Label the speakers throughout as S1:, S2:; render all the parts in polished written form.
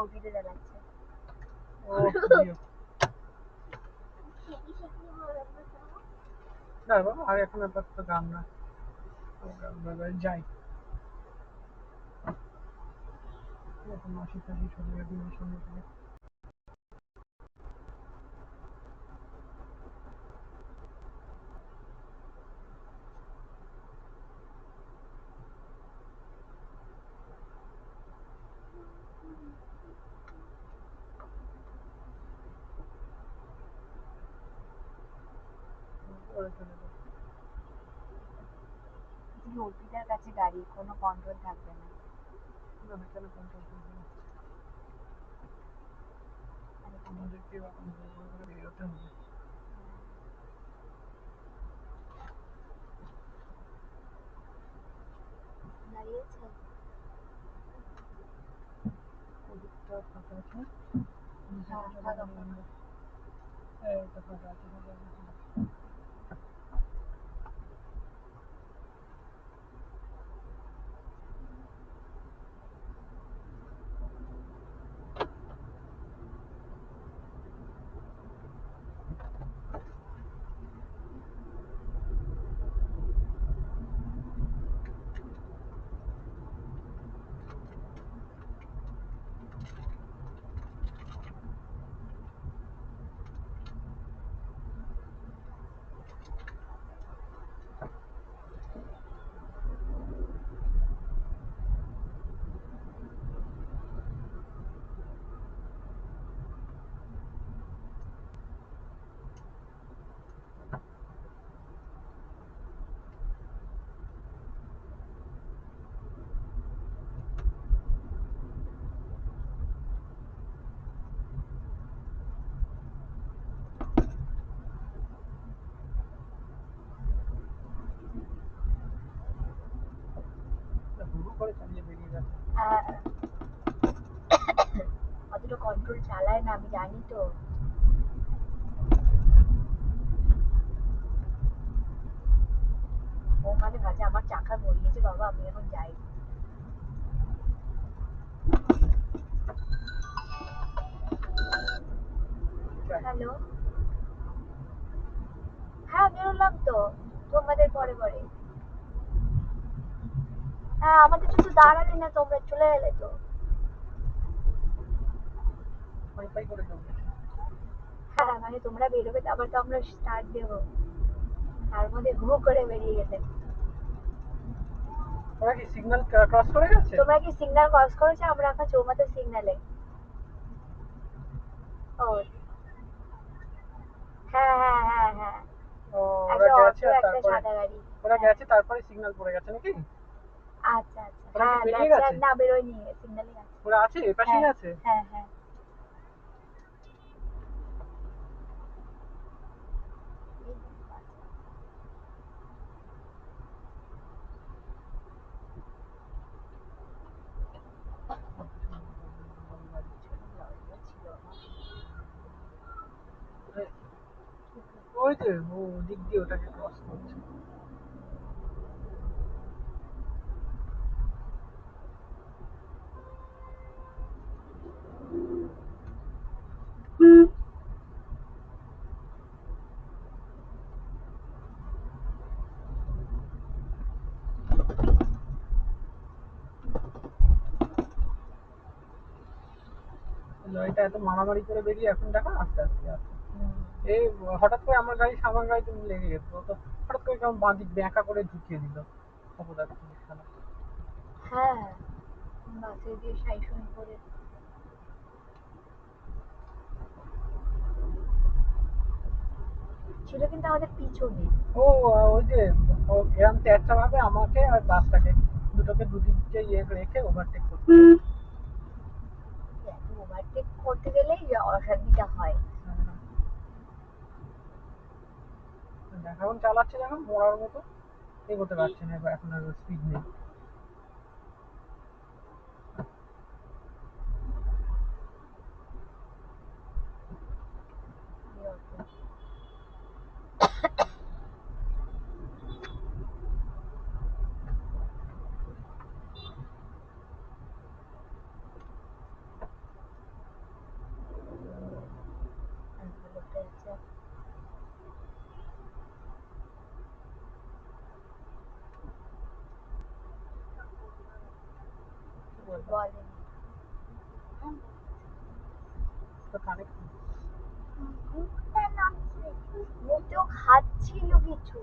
S1: অভিতে দেখাচ্ছে।
S2: ও দিও না বাবা, আর এখন আপাতত গান না, যাই মাসি থাকি সবাই একদিনের সঙ্গে থেকে। ওরা চলে যাবে।
S1: অর্পিতার কাছে গাড়ি, কোনো কন্ট্রোল থাকবে না।
S2: না না, কেন কন্ট্রোল করবে না? আমাদেরকে কন্ট্রোল করে করে বেরোতে হবে।
S1: দাঁড়িয়েছে
S2: ওদিকটা ফাঁকা আছে,
S1: ফাঁকা।
S2: এটা ফাঁকা আছে, ফাঁকা আছে। হুড়ু করে চালিয়ে বেরিয়ে যাচ্ছে।
S1: অতটা কন্ট্রোল চালায় না, আমি জানি তো। ও মানে ভাজে আমার চাকা গড়িয়েছে বাবা, আমি এখন যাই। হ্যালো, হ্যাঁ বেরোলাম তো তোমাদের পরে পরে। হ্যাঁ আমাদের শুধু দাঁড়ালে না, তোমরা চলে এলে তো।
S2: পাই পাই করে যাবো।
S1: হ্যাঁ মানে তোমরা বেরোবে, তারপর তো আমরা স্টার্ট দেবো, তার মধ্যে হু করে বেরিয়ে গেলে।
S2: ওরা কি সিগন্যাল ক্রস করে গেছে?
S1: তোমরা কি সিগন্যাল ক্রস করেছো? আমরা এখন চৌমাথা সিগন্যালে। ও হ্যাঁ হ্যাঁ হ্যাঁ হ্যাঁ,
S2: ও, ওরা
S1: একটা
S2: গেছে
S1: অটো
S2: আর
S1: একটা
S2: তারপরে
S1: সাদা গাড়ি।
S2: ওরা
S1: হ্যাঁ
S2: গেছে তারপরে সিগন্যাল পড়ে গেছে নাকি?
S1: আচ্ছা আচ্ছা,
S2: ওরা কি
S1: হ্যাঁ
S2: বেরিয়ে
S1: গেছে
S2: গেছে?
S1: আর না বেরোয়নি, সিগন্যালে আছে।
S2: ওরা আছে, এ পাশেই
S1: হ্যাঁ
S2: আছে।
S1: হ্যাঁ হ্যাঁ।
S2: ওই যে ও দিক দিয়ে ওটাকে ক্রস করছে। এটা এত মারামারি করে বেরিয়ে এখন দেখো আস্তে আস্তে আসছে। এই হঠাৎ করে আমার গাড়ি সামনের গাড়িতে লেগে গেছে, ও তো হঠাৎ করে কেমন বাঁদিক ব্যাঁকা করে ঢুকিয়ে দিল অপদার্থ খেলা।
S1: হ্যাঁ বাসে দিয়ে সাইকেল করে। ছিল কিন্তু আমাদের পিছনে।
S2: ও ওই যে ও এরম তেরটা ভাবে আমাকে আর বাসটাকে দুটোকে দুদিকে ইয়ে রেখে ওভারটেক করতে।
S1: ওভারটেক করতে গেলেই অশান্তিটা হয়।
S2: এখন চালাচ্ছে যখন মরার মতো, এগোতে পারছে না, এখন আর স্পিড নেই।
S1: বলেনি।
S2: তো কানেক্ট
S1: মুখেও খাচ্ছিল কিছু।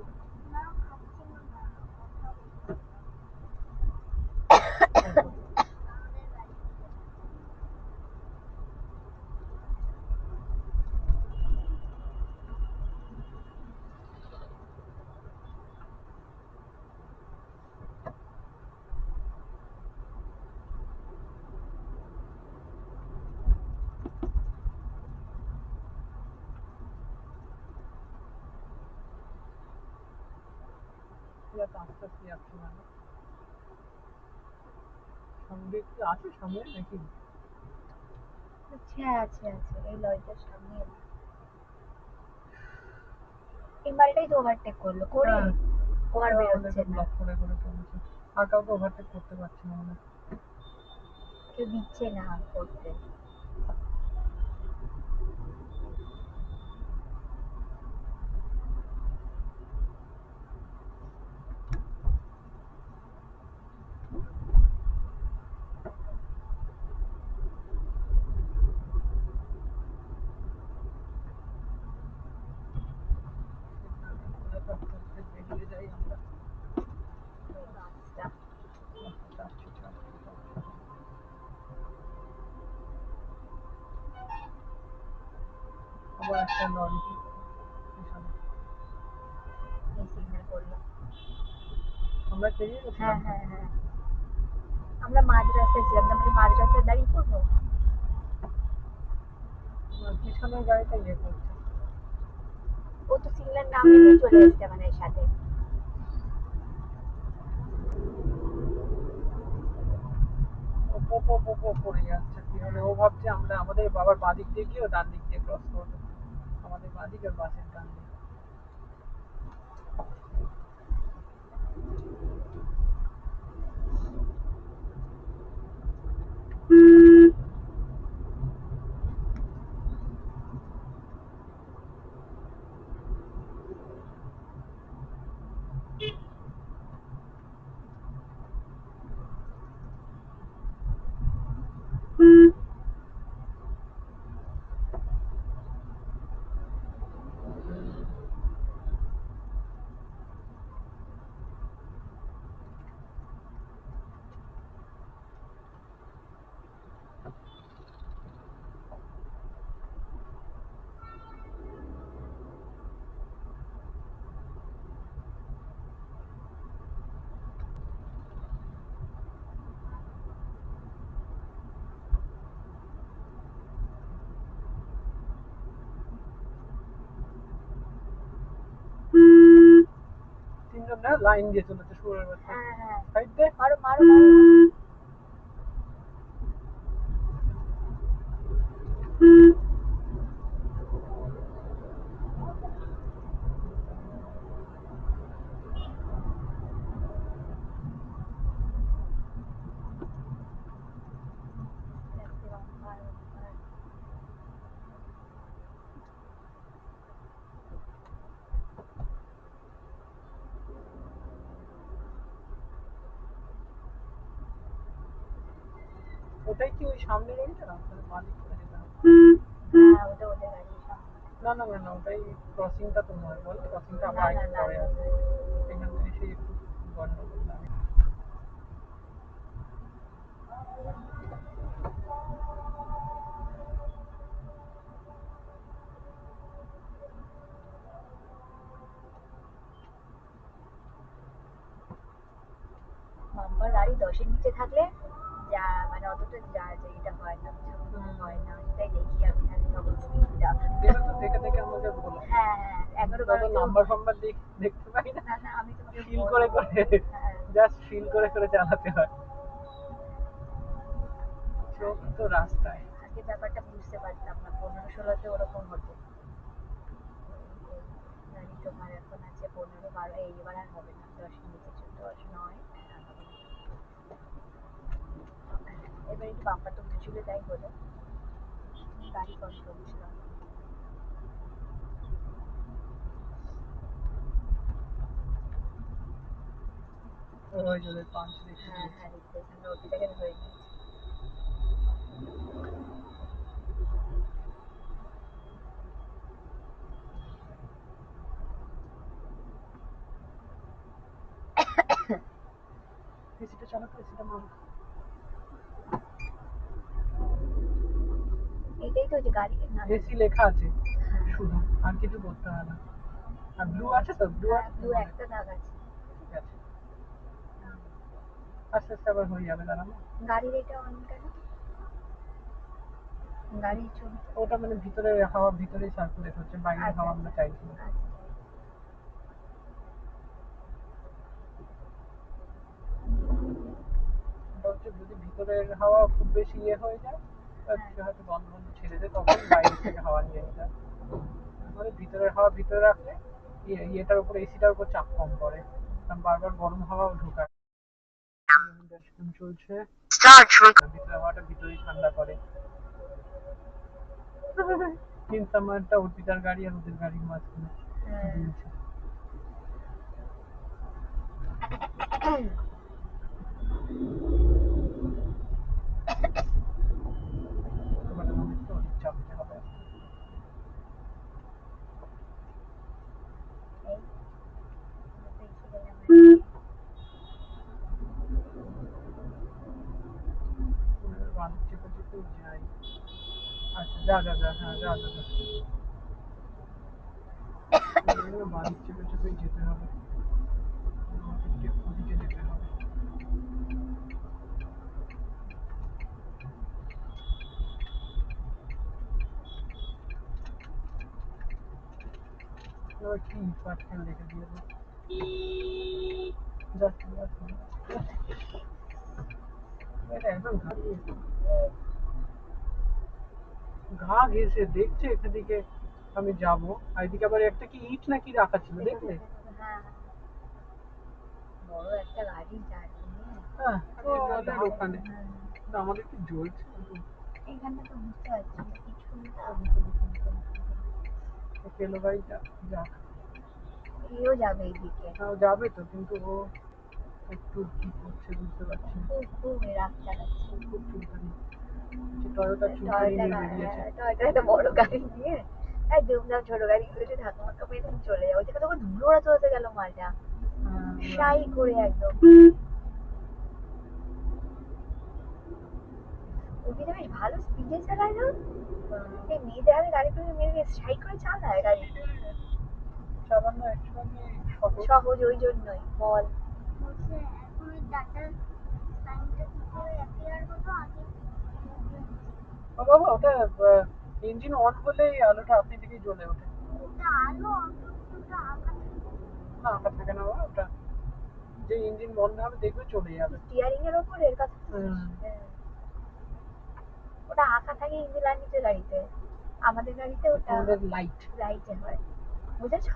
S2: আস্তে আস্তে যাচ্ছি মানে সঙ্গে কি আছে সামনে নাকি?
S1: হ্যাঁ আছে আছে, এই লরিটার সামনে। এই বাড়িটাই তো ওভারটেক করলো করে
S2: হ্যাঁ,
S1: ও আর বেরোচ্ছে না।
S2: ব্লক করে করে চলেছে। আর কাউকে ওভারটেক করতে পারছি না মনে হয়।
S1: কেউ দিচ্ছে না করতে।
S2: আস্তে আস্তে বেরিয়ে যাই আমরা।
S1: এই বাসটা
S2: চাপছি, চাপছি, চাপছি। আবার একটা লরি পিছনে।
S1: এই সিগন্যাল করলো।
S2: আমরা পেরিয়ে
S1: হ্যাঁ
S2: গেছিলাম তো।
S1: হ্যাঁ হ্যাঁ, আমরা মাঝ রাস্তায় ছিলাম, তারপরে মাঝ রাস্তায় দাঁড়িয়ে পড়বো।
S2: পিছনের গাড়িটা ইয়ে করছে।
S1: ও তো সিগন্যাল না মেনে চলে এসছে আমাদের সাথে।
S2: ও পো পো পো পো পড়ে যাচ্ছে পিছনে। ও ভাবছে আমরা আমাদের বাবার বাঁ দিক দিয়ে গিয়ে ও ডান দিক দিয়ে ক্রস করবে। আমাদের বাঁ দিক আর বাসের ডান দিক। তিনজন না লাইন দিয়ে চলেছে শুয়োরের বাচ্চা।
S1: হ্যাঁ হ্যাঁ,
S2: সাইড দে।
S1: মারো মারো মারো মারো। আস্তে বাম্পার বাম্পার।
S2: ওটাই কি ওই সামনে গাড়িটা? তাহলে বাঁ দিক করে যেতে হবে।
S1: হ্যাঁ ওটা ওদের গাড়ির সামনে।
S2: না না না না, ওটাই ক্রসিংটা তো নয় বল। ক্রসিংটা
S1: না
S2: আবার
S1: না
S2: একটু
S1: না
S2: পরে
S1: না
S2: আছে।
S1: না।
S2: এখান থেকে সেই একটু গন্ডগোল লাগে।
S1: বাম্পার গাড়ি 10-এর নিচে থাকলে যা মানে অতটা যা যে এটা হয় না, ঝামেলা হয় না, সেটাই দেখি আমি খালি তখন স্পিডটা।
S2: দেখে তো দেখে দেখে আমাকে বলো।
S1: হ্যাঁ হ্যাঁ, 11-12
S2: নাম্বার ফাম্বার দেখতে পাই না।
S1: না না, আমি তোমাকে
S2: ফিল করে করে
S1: হ্যাঁ
S2: জাস্ট ফিল করে করে চালাতে হয়। চোখ তো রাস্তায়।
S1: আগে ব্যাপারটা বুঝতে পারতাম না, 15-16-তে ওরকম হতো। গাড়ি তোমার এখন আছে 15-12, এইবার আর হবে না, 10-এর নিচে 10-9 আর হবে না। এবার একটু বাম্পারটা উঁচু তাই হলো। গাড়ি কন্ট্রোল ছিল না।
S2: ওই যে পাঁচ দেখে
S1: হ্যাঁ
S2: দিয়েছে।
S1: হ্যাঁ, দেখতে আমরা ওই জায়গায় ধরে নিয়েছি।
S2: চালাতে সেটা মারো।
S1: এটাই তো যে গাড়ি না
S2: এসি লেখা আছে শুধু, আর কিছু করতে হয় না। আর ব্লু আছে তো, ব্লু আছে
S1: ব্লু একটা দাগ আছে।
S2: ঠিক আছে, আস্তে আস্তে আবার হয়ে যাবে, দাঁড়ানো।
S1: গাড়ির এটা অন কেন? গাড়ির ছবি
S2: ওটা মানে ভিতরে হাওয়া ভিতরেই সার্কুলেট হচ্ছে, বাইরের হাওয়া আমরা চাইছি না। যদি ভিতরের হাওয়া খুব বেশি ইয়ে হয়ে যায়, হয়তো বন্ধ বন্ধ ছেড়ে দেয়, তখন বাইরে থেকে হাওয়া নিয়ে নিতে, মানে ভিতরের হাওয়া ভিতরে রাখলে ইয়েটার উপর, এসিটার উপর চাপ কম পড়ে, কারণ বারবার গরম হাওয়াও ঢোকায়। চলছে, ভিতরের হাওয়াটা ভিতরেই ঠান্ডা করে। কিন্তু আমারটা অর্পিতার গাড়ি আর ওদের গাড়ির মাঝখানে দুলছে। এবার আমাদের তো অনেক চাপতে হবে। বাঁধ চেপে চেপে যাই। আচ্ছা, যা যা যা, হ্যাঁ যা যা যা। বাঁধ চেপে চেপে যেতে হবে, ওদিকে যেতে হবে। এবার কি পাটকেল রেখে দিয়ে দেবো, যাচ্ছি যাচ্ছি। এটা একদম ঘা ঘেসে দেখছে এদিকে আমি যাবো, আর এদিকে আবার একটা কি ইট নাকি রাখা ছিল, দেখলে?
S1: বড় একটা গাড়ি যায়
S2: হ্যাঁ, ওখানে আমাদের কি জ্বলছে
S1: এইখানটা তো বুঝতে পারছি না কিছু।
S2: পেলো গাড়িটা যাক,
S1: এও যাবে এইদিকে।
S2: যাবে তো, কিন্তু ও একটু কি করছে বুঝতে পারছি না।
S1: খুব রাগ চালাচ্ছে,
S2: খুব চুলকানি, টয়োটা চুলকানি নিয়ে বেরিয়েছে।
S1: টয়টা একটা বড় গাড়ি নিয়ে দুমদাম ছোট গাড়ি গুলো ধাক্কা মাক্কা মেরে চলে যাবে, ওইদিকে তখন ধুলো ওড়াতে হতে গেল মালটা শাই করে একদম। অভিটা বেশ ভালো স্পিডে চালায় না, এই মেয়েদের হাতে গাড়িগুলো মেরে শাই করে চালায় গাড়ি,
S2: চালানো অ্যাকচুয়ালি
S1: সহজ ওই জন্যই বল।
S2: বাবা ওটা ইঞ্জিন অন হলেই আলোটা আপনি থেকেই জ্বলে ওঠে। না আঁকা থাকে না বাবা, ওটা যে ইঞ্জিন বন্ধ হবে দেখবে চলে যাবে।
S1: স্টিয়ারিং এর উপরে এর কথা, ওটা আঁকা থাকে ইঞ্জিন আর নিচে গাড়িতে, আমাদের গাড়িতে ওটা লাইটে হয়, বুঝেছ?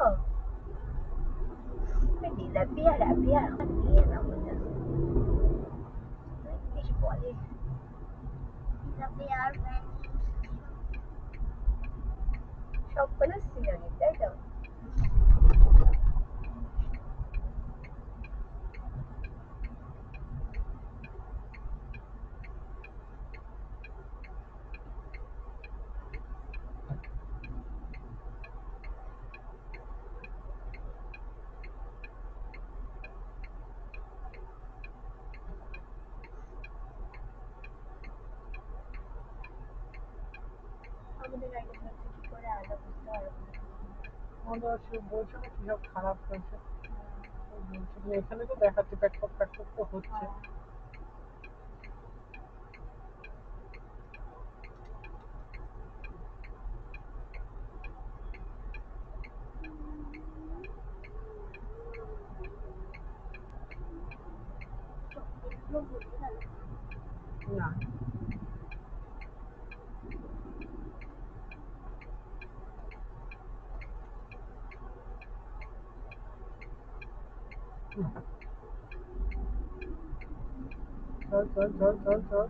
S1: ডিলাপিয়ার অ্যাপিয়ার আমার নিয়ে না বোঝা ইংলিশ বলে, ডিলাপিয়ার সবগুলো সিনোনিম, তাই তো? আমাদের গাড়িটা ধরতে কি করে আলাদা বুঝতে পারবো না।
S2: আমাদের বলছে না কি সব খারাপ হয়েছে, বলছে এখানে তো দেখাচ্ছে প্যাটপট প্যাটপট তো হচ্ছে। না চল চল চল চল চল,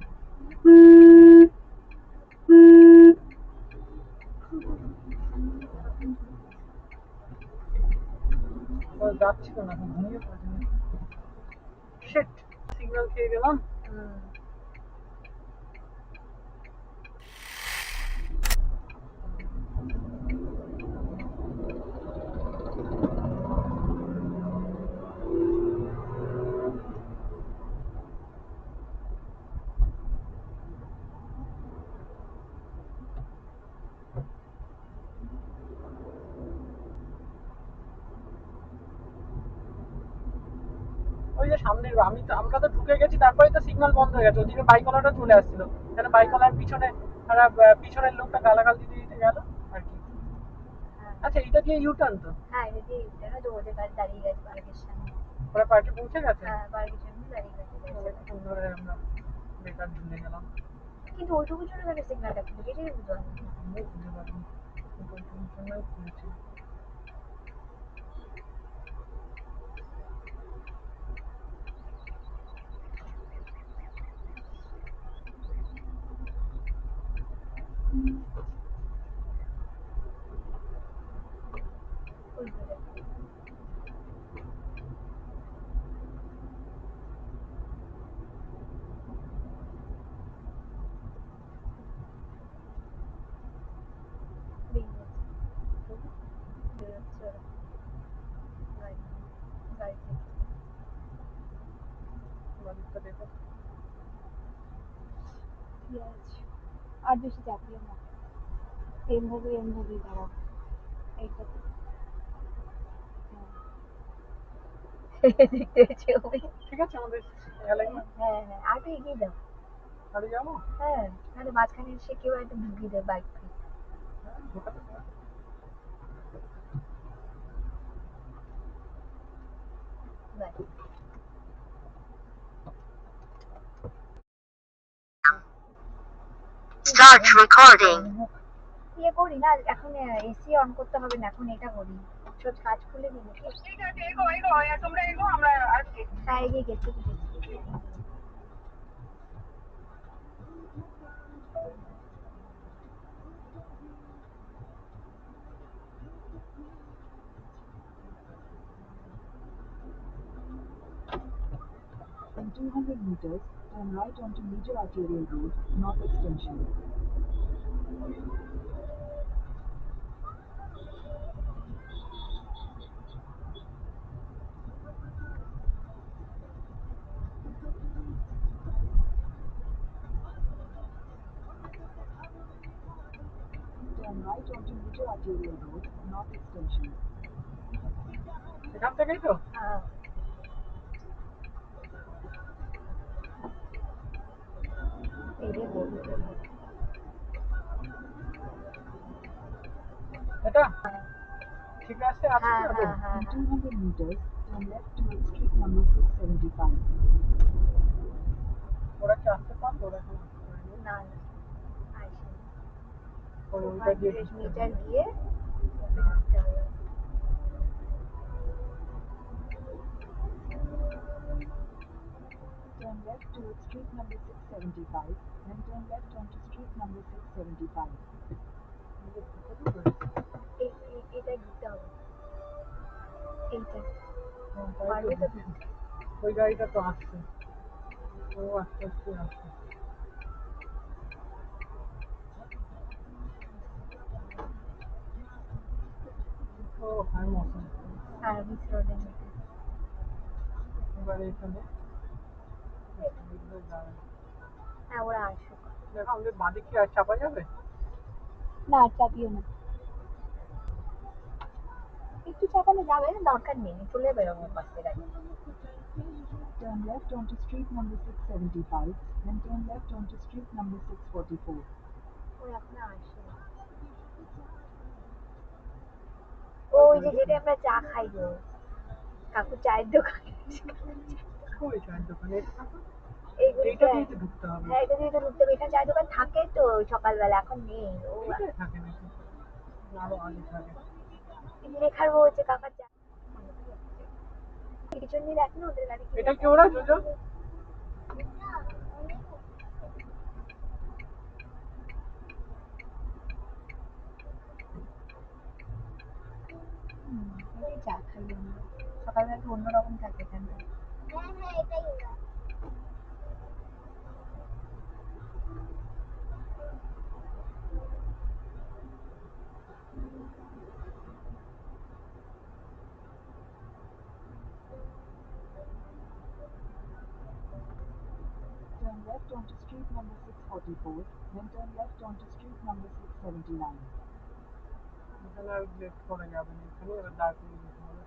S2: যাচ্ছিল না, ঘুমিয়ে পড়েছে। শিট, সিগন্যাল খেয়ে গেলাম। ওই যে সামনের আমরা তো ঢুকে গেছি, তারপরে তো সিগন্যাল বন্ধ হয়ে গেছে, ওদিকে বাইকওয়ালাটা চলে আসছিল, কেন বাইকওয়ালার পিছনে তারা পিছনের লোকটা গালাগাল দিতে দিতে গেল আর কি।
S1: হ্যাঁ
S2: আচ্ছা এটা দিয়ে ইউটার্ন তো?
S1: হ্যাঁ, এটা দিয়ে জানো তো ওদের গাড়ি দাঁড়িয়ে গেছে পার্কের সামনে।
S2: ওরা পার্কে পৌঁছে গেছে?
S1: হ্যাঁ পার্কের সামনে দাঁড়িয়ে গেছে গাড়ি।
S2: অনেকক্ষণ ধরে আমরা বেকার ঝুলে গেলাম।
S1: কিন্তু ওইটুকুর জন্য কেন সিগন্যালটা খুলে, এটাই বুঝতে পারলাম না।
S2: আমিও বুঝতে পারিনি, কিন্তু ওইটুকুর জন্যই খুলেছি।
S1: ওই করে। বেরিয়ে গেছে, বেরোচ্ছে ওরা গাড়ি গাড়ি থেকে।
S2: বাড়িটা দেখো।
S1: ঠিক আছে, আর বেশি চাপিও না, এমভাবেই দাঁড়াও এইটাতে। হ্যাঁ দেখতে পেয়েছি ওই।
S2: ঠিক আছে আমাদের এলাকায়
S1: হ্যাঁ হ্যাঁ, আর একটু এগিয়ে যাও।
S2: গাড়ি যাবো।
S1: হ্যাঁ, নাহলে মাঝখানে এসে কেউ একদম ঢুকিয়ে দেবে বাইক থেকে।
S2: হ্যাঁ, ঢোকাতে পারো।
S1: ব্যাস।
S3: Start recording.
S1: ইয়ে করি না এখন, এসি অন করতে হবে না, এখন এটা করি, সব কাজ খুলে দিই নাকি।
S2: ঠিক আছে, এগো এগো, তোমরা এগো, আমরা আসছি।
S1: হ্যাঁ এগিয়ে গেছি।
S3: 200 meters, turn right onto Major Arterial Road, North Extension. Turn right onto Major Arterial Road, North Extension.
S2: এখান থেকেই তো?
S1: হ্যাঁ এটাই বলবো।
S2: এটা ঠিক আছে, আছে
S1: হ্যাঁ
S2: তো?
S1: হ্যাঁ হ্যাঁ
S3: In
S1: হ্যাঁ।
S3: 200 meters, turn left towards street number 675.
S2: ওরা কি আসতে পারবে? ওরা কি আসতে পারবে?
S1: না না আসেনি।
S2: ওইটা দিয়ে
S1: 200
S2: ঢুকতে
S1: মিটার
S2: হবে।
S1: গিয়ে ঢুকতে হবে।
S3: Turn left towards street number 675, then turn left onto street number 675.
S1: এটাই ঢুকতে হবে, এইটা
S2: হ্যাঁ, তাই তো
S1: পারবে তো
S2: ঢুকছি।
S1: ঢুকতে।
S2: ওই গাড়িটা তো আসছে, ও আস্তে আস্তে আসছে। ও হ্যাঁ মৌসুম,
S1: হ্যাঁ মিস রোডের নিচে।
S2: এবারে এখানে
S1: হ্যাঁ ওরা আসুক।
S2: দেখো আমাদের বাঁদিক কি আর চাপা যাবে?
S1: না চাপিও না, একটু চাপালে যাবে, দরকার নেই, চলে বেরোবো পাশ থেকে গাড়ি।
S3: Turn left onto street number 675, then turn left onto street number 644.
S1: ওই এখনো আসেনি। ওই যে যেটা আমরা চা খাই গো, কাকু চায়ের দোকান।
S2: ওই চায়ের দোকানে
S1: এইগুলো
S2: এইটা দিয়ে তো ঢুকতে হবে।
S1: হ্যাঁ এটা দিয়ে তো ঢুকতে হবে, এখানে চায়ের দোকান থাকে তো সকালবেলা, এখন নেই। ও
S2: এইটাই থাকে নাকি? আরো আগে থাকে।
S1: লেখার রয়েছে কাকার চা। পিছন দিয়ে দেখ না ওদের গাড়ি কি।
S2: এটা কি ওরা দুজন?
S1: এটাই চা খাই আমরা, সকালবেলা একটু অন্যরকম থাকে এখানটা।
S3: Turn left onto street number 644, then turn left onto street number 679.
S2: এখানে আর লেফট করা যাবে না, এখানে এবার দাঁড় করে দিতে হবে।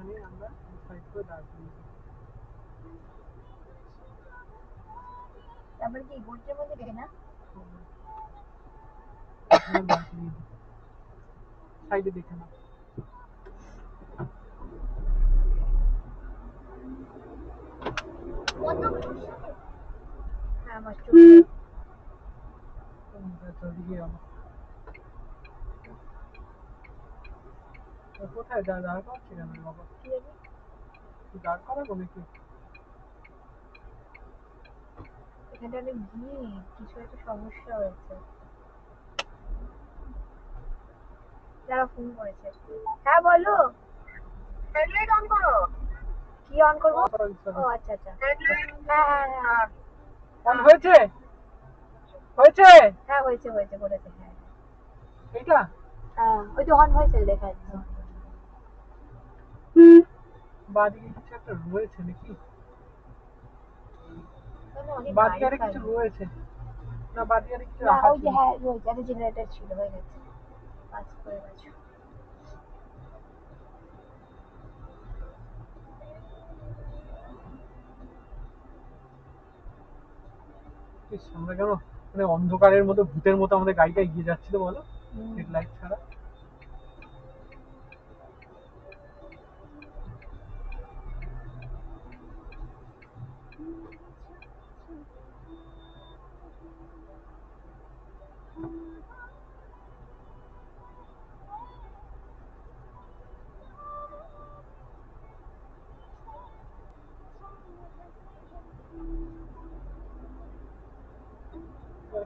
S2: এখানে আমরা সাইড করে দাঁড়িয়ে
S1: তারপরে কি গর্তের মধ্যে ঢেকে না?
S2: সাইডে দেখে না
S1: হ্যাঁ আমার চোখে
S2: কোথায় দাঁড় করছি কেন বাবা দাঁড় করাবো নাকি
S1: এখানটা অনেক ভিড়, কিছু একটা সমস্যা হয়েছে। যারা ফোন করেছে। হ্যাঁ বলো। হেডলাইট অন করো। কি অন করবো? ও আচ্ছা আচ্ছা। হ্যাঁ হ্যাঁ হ্যাঁ
S2: অন হয়েছে হয়েছে
S1: হ্যাঁ হয়েছে হয়েছে বলেছে হ্যাঁ।
S2: এইটা
S1: হ্যাঁ ওই তো অন হয়েছে দেখা যাচ্ছে।
S2: বাদিকে কিছু একটা রয়েছে নাকি
S1: অনেক
S2: বাদিকে
S1: গাড়ি
S2: আরে কিছু
S1: ফাড়ি।
S2: রয়েছে না বাদিকে আরে কিছু
S1: না
S2: রাখা
S1: ওই যে
S2: ছিল
S1: হ্যাঁ রয়েছে একটা জেনারেটর ছিল হয়ে গেছে। কাজ করে গেছে।
S2: ইস, আমরা কেন মানে অন্ধকারের মতো ভূতের মতো আমাদের গাড়িটা এগিয়ে যাচ্ছিল বলো হেডলাইট ছাড়া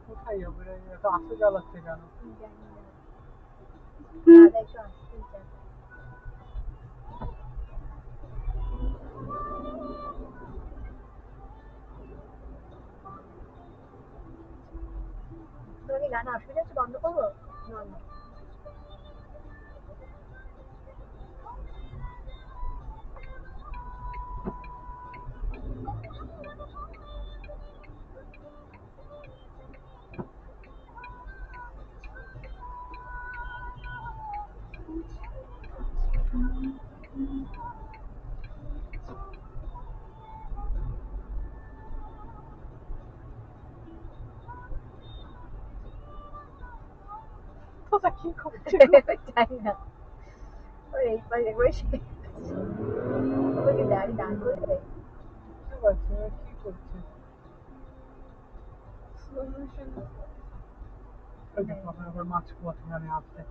S2: কোথায় যাবো এত আস্তে চালাচ্ছে কেন
S1: জানি না। দাদা একটু আসতেই চায়। তোর কি গান অসুবিধা হচ্ছে বন্ধ করবো? না না
S2: তোরা কি করছে
S1: জানি না। ওর এই পাশে বসে আমাকে গাড়ি দাঁড় করে দেবে।
S2: বুঝতে পারছি না কি করছে ওই দেখো আবার মাছ কোথায় আসছে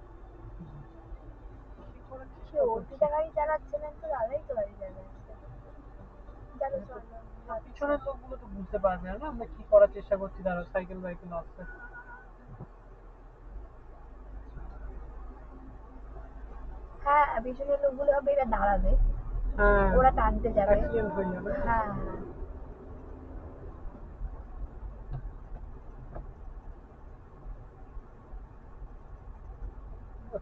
S2: কি করার
S1: সে
S2: চেষ্টা করছে
S1: অর্পিতা গাড়ি চালাচ্ছে না তো দাদাই তো গাড়ি চালাচ্ছে। চলো চলো
S2: পিছনের লোকগুলো তো বুঝতে পারবে না আমরা কি করার চেষ্টা করছি তারা সাইকেল বাইকেল আসছে
S1: হ্যাঁ পিছনের লোকগুলো হবে এরা দাঁড়াবে
S2: হ্যাঁ
S1: ওরা টানতে যাবে।
S2: অ্যাক্সিডেন্ট হয়ে যাবে
S1: হ্যাঁ হ্যাঁ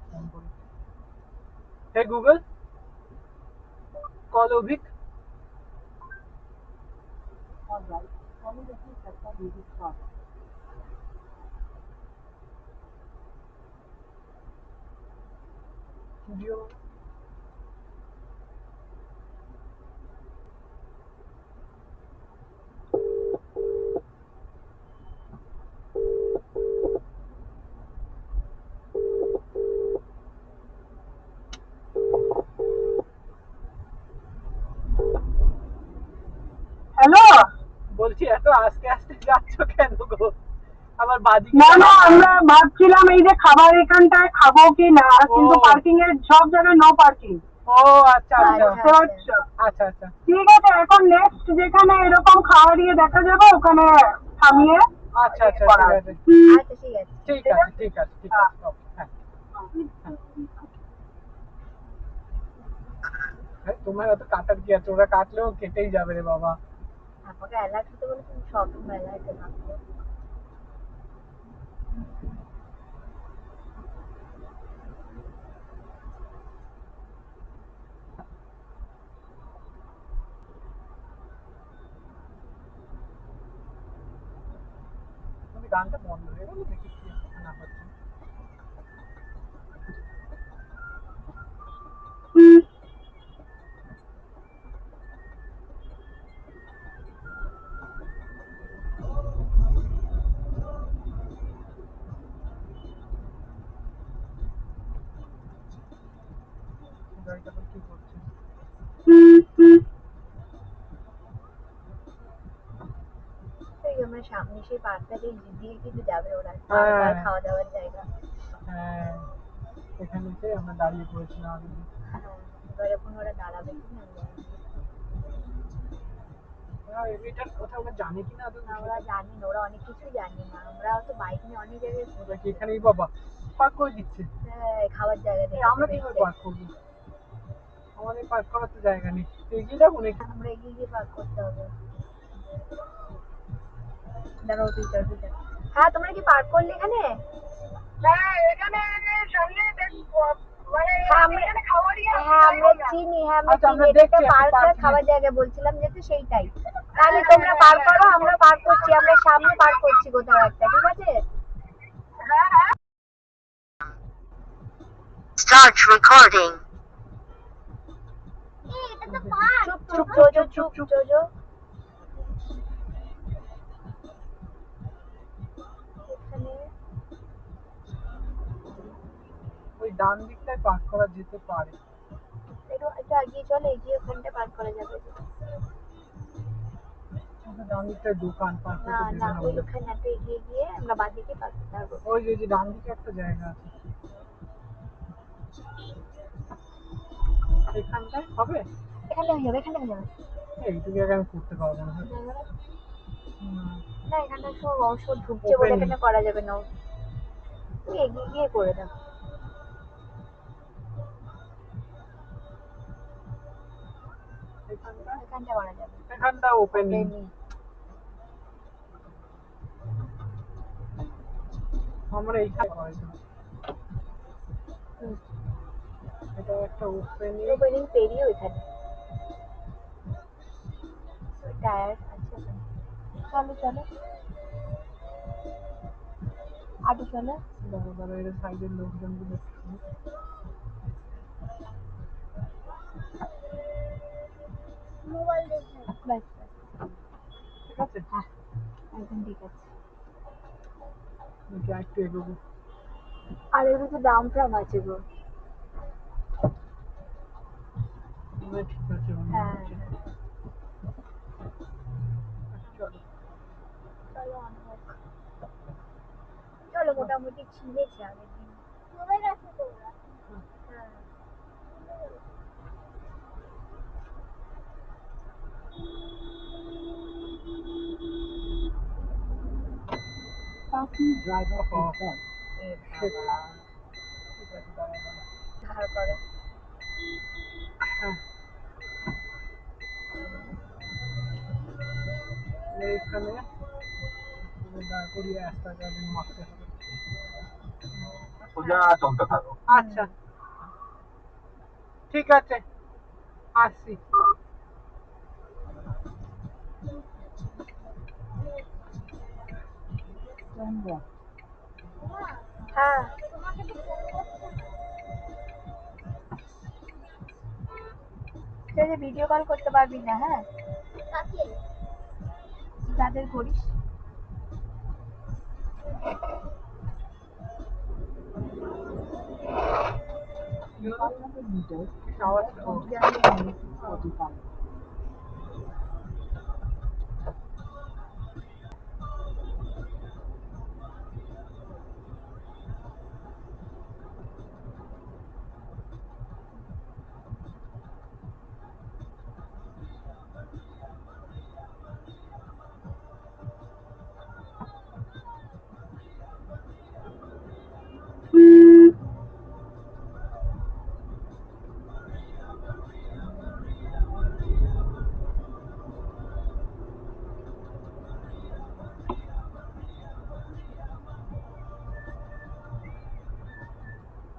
S2: ফোন করি hey Google call Abhik
S3: All right. Follow the Satya Devi Park.
S2: Studio
S4: hello
S2: বলছি এত আস্তে আস্তে যাচ্ছ কেন গো আবার বাদিকে
S4: না না আমরা ভাবছিলাম এই যে খাবার এখানটায় খাবো কি না কিন্তু পার্কিং এর সব জায়গায় নো পার্কিং
S2: ও আচ্ছা আচ্ছা
S4: বুঝতে পারছো
S2: আচ্ছা আচ্ছা
S4: ঠিক আছে এখন নেক্সট যেখানে এরকম খাওয়া দিয়ে দেখা যাবে ওখানে থামিয়ে
S2: আচ্ছা আচ্ছা
S4: করা
S2: ঠিক
S4: আছে।
S2: আছে
S1: আচ্ছা ঠিক আছে।
S2: ঠিক আছে ঠিক আছে ঠিক আছে ওকে হ্যাঁ হ্যাঁ তোমার এত কাটার কি আছে ওরা কাটলেও কেটেই যাবে রে বাবা
S1: আমাকে অ্যালার্ট হতে বলে তুমি সবসময় অ্যালার্টে থাকবে।
S2: তুমি গানটা বন্ধ হয়ে গেল দেখি কি না হচ্ছে গাড়িটা তো কি করছে?
S1: এই আমরা সামনে সেই পার্কটা দিয়ে কিন্তু যাবে ওরা,
S2: হ্যাঁ।
S1: আর খাওয়া দাওয়ার জায়গা।
S2: হ্যাঁ, এখানে যে আমরা দাঁড়িয়ে পড়েছিলাম আগে।
S1: হ্যাঁ, এবার এখন ওরা দাঁড়াবে কি না জানি
S2: এটা কোথাও জানি কিনা তো
S1: না, ওরা জানি না, ওরা অনেক কিছুই জানি না। আমরা তো বাইক নিয়ে অনেক জায়গায় ঘুরেছি।
S2: এখানেই বাবা পার্ক করে দিচ্ছে।
S1: হ্যাঁ, খাওয়ার জায়গা
S2: এই
S1: দেখে
S2: আমরা কিভাবে পার্ক করবো? আমাদের পার্ক করার তো জায়গা নেই, তো এগিয়ে যাবো নাকি?
S1: আমরা এগিয়ে গিয়ে পার্ক করতে হবে। দাঁড়াও, তুই চল, তুই চল। হ্যাঁ, তোমরা কি পার্ক করলে এখানে?
S4: হ্যাঁ, এখানে সামনে মানে
S1: হ্যাঁ, আমরা চিনি, হ্যাঁ আমরা
S2: আচ্ছা, আমরা
S1: চিনি, এটা একটা
S2: দেখছি একটা
S1: পার্ক আর
S2: park
S1: খাওয়ার জায়গা বলছিলাম যেহেতু সেইটাই। তাহলে তোমরা পার্ক করো, আমরা পার্ক করছি, আমরা সামনে পার্ক করছি কোথাও একটা, ঠিক আছে?
S5: Start recording.
S1: চুপ চুপ জোজো, চুপ জোজো। এখানে
S2: ওই ডান দিকটায় পার্ক করা যেতে পারে।
S1: একটু এগিয়ে চলে, এগিয়ে ওখানটা পার্ক করা যাবে।
S2: কিন্তু ডান দিকটায় দোকান, পার্ক
S1: না
S2: করতে
S1: না,
S2: দেবে না বলে।
S1: ওইখানে একটু এগিয়ে গিয়ে আমরা বাদিকে পার্ক করতে পারবো।
S2: ওই যে ডান দিকে একটা জায়গা আছে, এখানটায় হবে।
S1: এখানটা হয়ে যাবে, এখানটা হয়ে যাবে।
S2: এইটুকু জায়গায় আমি করতে পারবো না।
S1: না, এখানটা সব অংশ ঢুকছে বলে এখানে করা যাবে না। তুমি এগিয়ে গিয়ে করে দাও। এখানটা করা যাবে।
S2: এখানটা ওপেনিং। আমরা এইখানে হয়তো এটা একটা ওপেনিং।
S1: ওপেনিং পেরিয়ে ওইখানে টায়ার আছে ওখানে। চলো চলো, আগে চলো।
S2: দাঁড়া এর সাইডের লোকজনগুলো
S1: মোবাইল দেখে ব্যাস ব্যাস,
S2: ঠিক আছে।
S1: হ্যাঁ একদম ঠিক আছে।
S2: যা একটু এগোবো।
S1: আর এর তো দাম টাম আছে গো।
S2: ঠিক আছে,
S1: হ্যাঁ
S2: চলো।
S1: চলো অনেক, চলো মোটামুটি ছিঁড়েছে আগের দিন। চলে গেছে তো ওরা। হ্যাঁ
S3: Parking driver feedback.
S1: এ বাবা,
S2: ঠিক আছে, দাঁড়া।
S1: ধার করো।
S2: হ্যাঁ, এইখানে দাঁড় করিয়ে রাস্তা গার্ডেন মারতে হবে।
S6: সোজা চলতে থাকো।
S2: আচ্ছা ঠিক আছে, আসছি।
S3: Turn left.
S1: হ্যাঁ, তুই যে ভিডিও কল করতে পারবি না, হ্যাঁ যাদের করিস।
S3: In 500 meters,
S2: আওয়াজ
S3: left
S2: তো
S3: onto street number 645.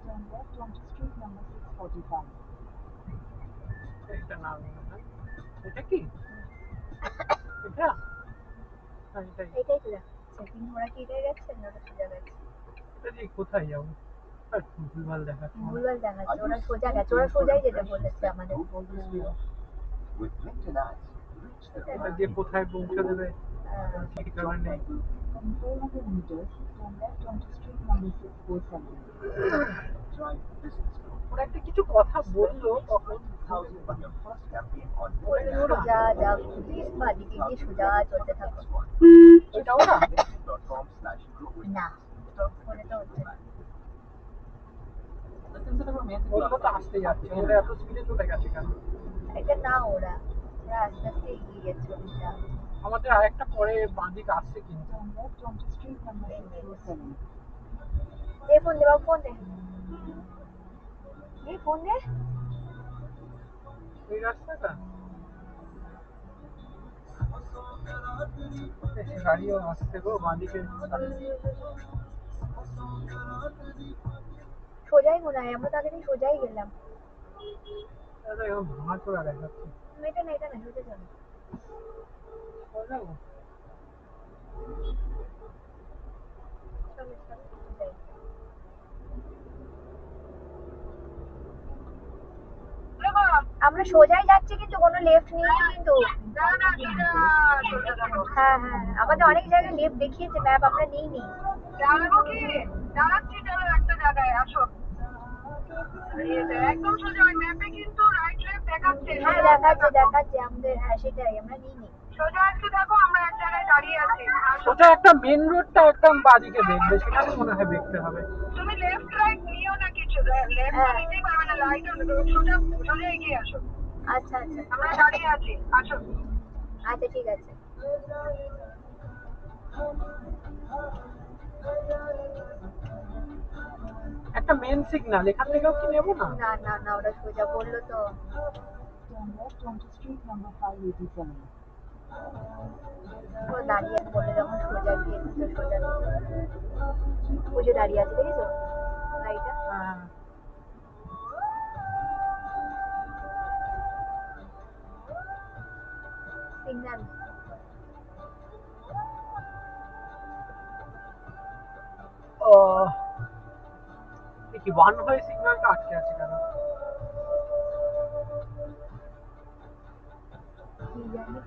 S3: Turn left onto street number 645.
S2: এটা না, এটা কি এটা? হ্যাঁ, এটাই।
S1: এটাই তো দেখাচ্ছে, কিন্তু ওরা কি এটাই যাচ্ছে না, ওটা সোজা গেছে।
S2: এটা দিয়ে কোথায় যাবো? আর ভুলভাল দেখাচ্ছে।
S1: ভুলভাল দেখাচ্ছে, ওরা সোজা গেছে, ওরা সোজাই যেতে বলেছে আমাদের।
S6: With LinkedIn Ads, reach the
S2: এটা দিয়ে কোথায় পৌঁছে দেবে
S1: হ্যাঁ,
S2: ঠিকানা নেই।
S3: In 400 meters, turn left onto street number 647.
S6: drive business group.
S2: ওরা একটা কিছু কথা বললো তখন
S6: Housing from your first campaign on
S1: সোজা যা পুলিশ বাদিকে গিয়ে সোজা চলতে থাকো।
S2: ওইটা ওরা
S6: .com/group.
S1: না ফোনে তো হচ্ছে না।
S2: ওরা তো আসতে যাচ্ছে, ওরা এত স্পিডে চলে গেছে কেন?
S1: এটা না ওরা আস্তে আস্তে এগিয়ে গেছে ওটা।
S2: আমাদের আরেকটা পরে বাঁদিক আসছে কিন্তু।
S3: Turn left onto street number 607.
S1: দে ফোন দে বাবু, ফোন দে এই ফোন দে।
S2: ওই রাস্তাটা গাড়িও আসছে গো বাঁদিকে।
S1: সোজাই মনে হয়, আমরা তাদের সোজাই গেলাম।
S2: ভাঙা চোরা দেখাচ্ছে।
S1: এটা না সোজা চলো।
S2: যাবো
S1: চলো চলো যাই। আমরা সোজাই যাচ্ছি কিন্তু কোনো লেফট নিয়ে কিন্তু। হ্যাঁ হ্যাঁ আমাদের অনেক জায়গায় লেফট দেখিয়েছে ম্যাপ, আমরা নিইনি। দাঁড়াচ্ছি চলো একটা জায়গায় আসো। একদম সোজা ওই ম্যাপে কিন্তু রাইট লেফট দেখাচ্ছে। হ্যাঁ দেখাচ্ছে আমাদের, হ্যাঁ সেটাই আমরা নিইনি। সোজা একটু দেখো, আমরা এক জায়গায় দাঁড়িয়ে আছি।
S2: সোজা একটা মেন রোডটা একদম বাঁদিকে দেখবে, সেখানে মনে হয় দেখতে হবে।
S1: তুমি লেফট রাইট নিও না কিছু, লেফট নিতেই পারবে না, রাইট সোজা সোজা এগিয়ে আসো। আচ্ছা আমরা দাঁড়িয়ে আছি, আসো। আচ্ছা ঠিক আছে।
S2: একটা মেন সিগন্যাল এখান থেকেও কি নেবো না?
S1: না ওরা সোজা বললো তো।
S3: Turn left onto street number 587.
S1: ও দাঁড়িয়ে আছে বলে যখন সোজা গিয়ে তো সোজা বুঝে দাঁড়িয়ে আছে, দেখেছো গাড়িটা?
S2: হ্যাঁ
S1: সিগন্যাল
S2: ও কি ওয়ান ওয়ে সিগন্যালটা আটকে আছে কেন?
S1: কি জানি।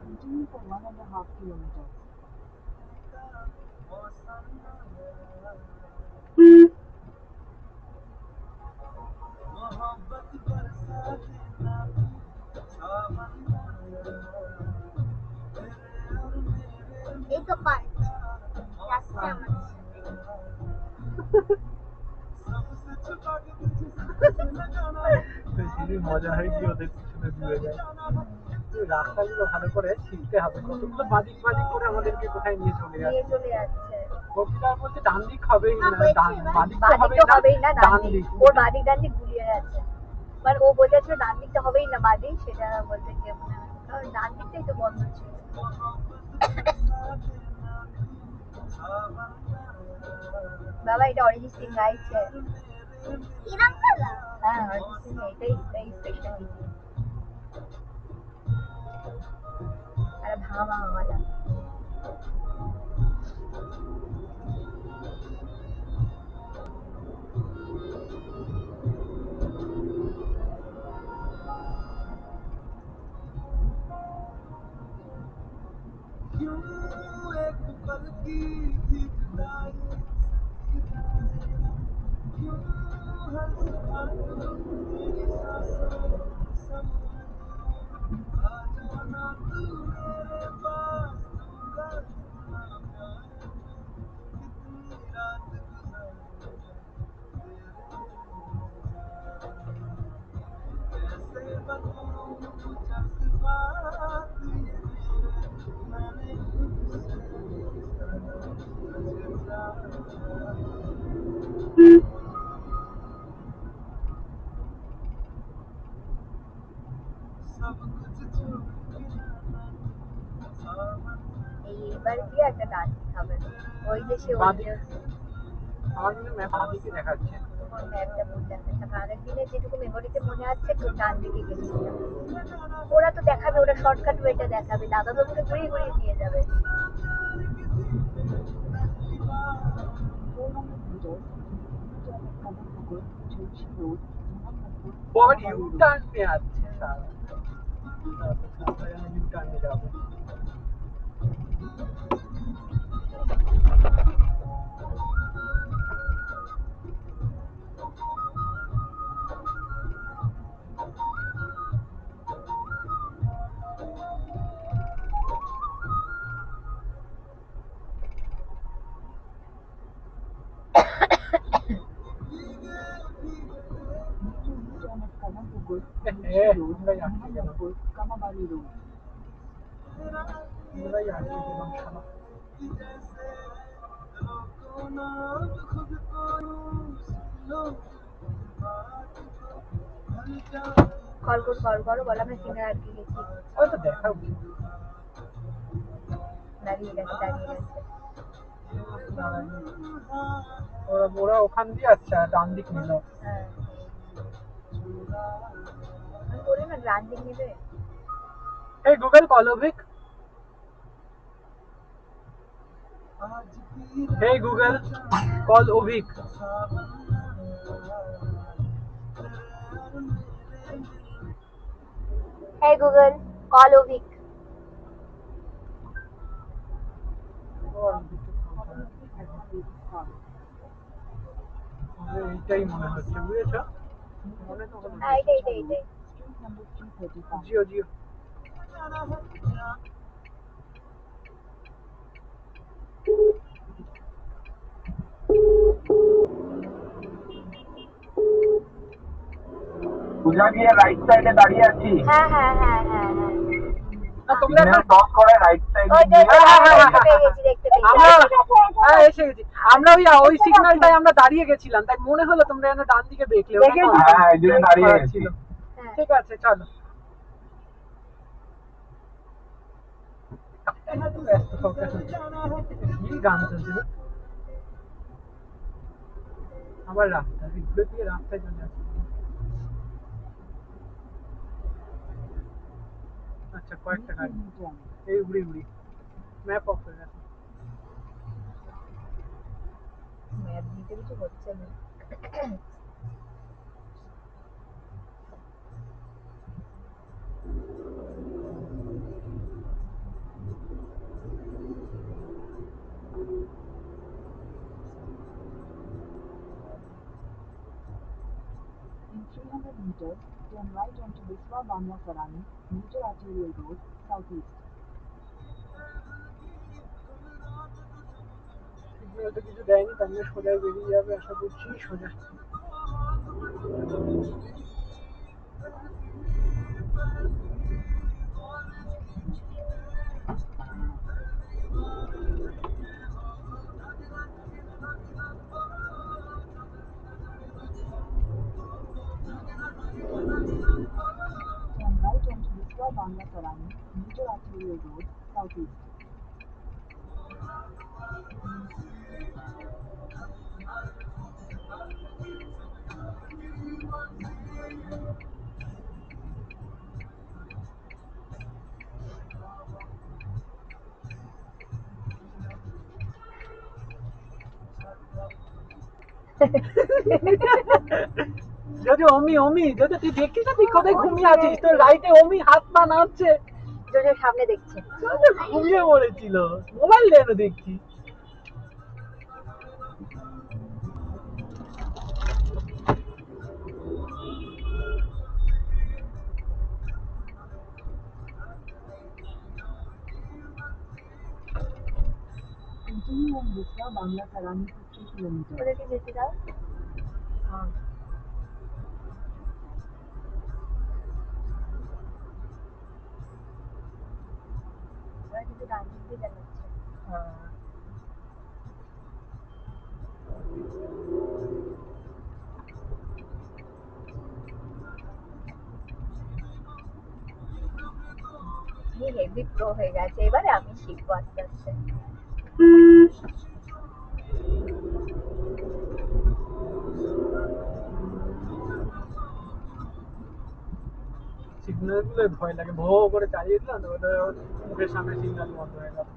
S3: Continue for 1.5 kilometers.
S1: এই তো পার্ক যাচ্ছে আমাদের
S2: সেদিন মজা হয় কি ওদের পিছনে ঘুরে যায়। রাস্তাগুলো ভালো করে শিখতে হবে, কতগুলো বাদিক করে আমাদেরকে কোথায় নিয়ে চলে
S1: নিয়ে
S2: যাচ্ছে।
S1: চলে যাচ্ছে।
S2: কপিলার মধ্যে ডান দিক হবেই না, বাদিক তো
S1: বাদিক তো হবেই না,
S2: ডান দিক।
S1: ওর বাদিক ডান দিক গুলিয়ে যাচ্ছে। মানে ও বোঝাচ্ছিল ডান দিকটা হবেই না বাদিক, সেটা বলতে গিয়ে মনে হয় কারণ ডান দিকটাই তো বন্ধ ছিল। বাবা এটা অরিজিৎ সিং গাইছে। হ্যাঁ অরিজিৎ সিং এটাই স্পেশাল। আরে ভাঙা গলা। এইবার দিয়ে একটা গান হবে ওই যে সে
S2: বাদিক আমার কিন্তু ম্যাপ বাদিকে দেখাচ্ছে।
S1: ওর ম্যাপটা বলতে হবে। তারপর আগের দিনে যেটুকু মেমোরিতে মনে আছে একটু ডান দিকে গেছিলাম। ওরা তো দেখাবে, ওরা শর্টকাট ওয়েটা দেখাবে, দাদা বাবুকে ঘুরিয়ে ঘুরিয়ে নিয়ে যাবে।
S3: 400 meters, turn at Kadanpukur, Churchi Road, Mohammadpur,
S2: বড়
S3: Kamabali
S2: ইউ
S3: Road.
S2: টার্ন নিয়ে আছে সারা ইউ টার্নে যাবো।
S3: Turn at Kadanpukur,
S2: Eh,
S3: Churchi Road,
S2: আমরা যাচ্ছি কেন?
S3: Mohammadpur, Kamabali Road.
S2: আমরাই আটকে গেলাম শালা।
S1: কল করো, বলো আমরা সিঙ্গার আটকে গেছি।
S2: ওই তো দেখা উচিত।
S1: দাঁড়িয়ে গেছে।
S2: ওরা ওখান দিয়ে আসছে আর ডান দিক নিল।
S1: হ্যাঁ, আমি বলি না ডান দিক নেবে।
S2: Hey Google, call Ovik. Hey Google, call Ovik.
S1: Hey Google, call Ovik.
S2: এইটাই মনে হচ্ছে, বুঝেছো? মনে তো হলো।
S1: হ্যাঁ, এইটাই।
S3: Street number 335.
S2: জিও।
S5: পূজা গিয়ে রাইট সাইডে দাঁড়িয়ে আছি।
S1: হ্যাঁ।
S2: না তোমরা
S5: সিগন্যাল ক্রস করে রাইট সাইডে
S1: ওই
S5: গিয়ে
S1: দেখতে পেয়েছি।
S2: আমরা হ্যাঁ এসে গেছি। আমরা ওই সিগন্যালটায় আমরা দাঁড়িয়ে গেছিলাম, তাই মনে হলো তোমরা যেন ডান দিকে দেখলে।
S5: হ্যাঁ, এই জন্য দাঁড়িয়ে গেছি।
S2: ছিল।
S1: হ্যাঁ।
S2: ঠিক আছে চলো। এত ব্যস্ত ফোকাস কি গান চলছে না? আবার রাস্তা এগুলো দিয়ে রাস্তায় চলে আসছে। আচ্ছা কয়েকটা গাড়ি এই উড়ি ম্যাপ অফ হয়ে গেছে।
S1: ম্যাপ দিতে কিছু হচ্ছে না।
S3: In 300 meters, turn right onto Biswa Bangla Sarani, Major Arterial Road, Southeast.
S2: Signal তো কিছু দেয়নি, তার জন্য সোজাই বেরিয়ে যাবে আশা করছি। সোজা
S3: Turn right onto Biswa Bangla Sarani, Major Arterial Road, Southeast.
S2: যদি অমি যদি তুই দেখিস না তুই কোথায় ঘুমিয়ে আছিস, তোর রাইটে অমি হাত পা নাড়ছে।
S1: জোজোর সামনে দেখছে।
S2: ঘুমিয়ে পড়েছিল, মোবাইল যেন দেখছি।
S3: Continue on Biswa Bangla Sarani for 3 kilometers.
S1: ওদেরকে যেতে দাও। ওরা কিন্তু ডান দিক দিয়ে চালাচ্ছে। হেভি প্রো হয়ে গেছে, এবারে আমি শিখবো আস্তে আস্তে।
S2: সিগন্যাল গুলো ভয় লাগে, ভো করে চালিয়ে দিলাম তো ওটা মুখের সামনে সিগন্যাল বন্ধ হয়ে গেল।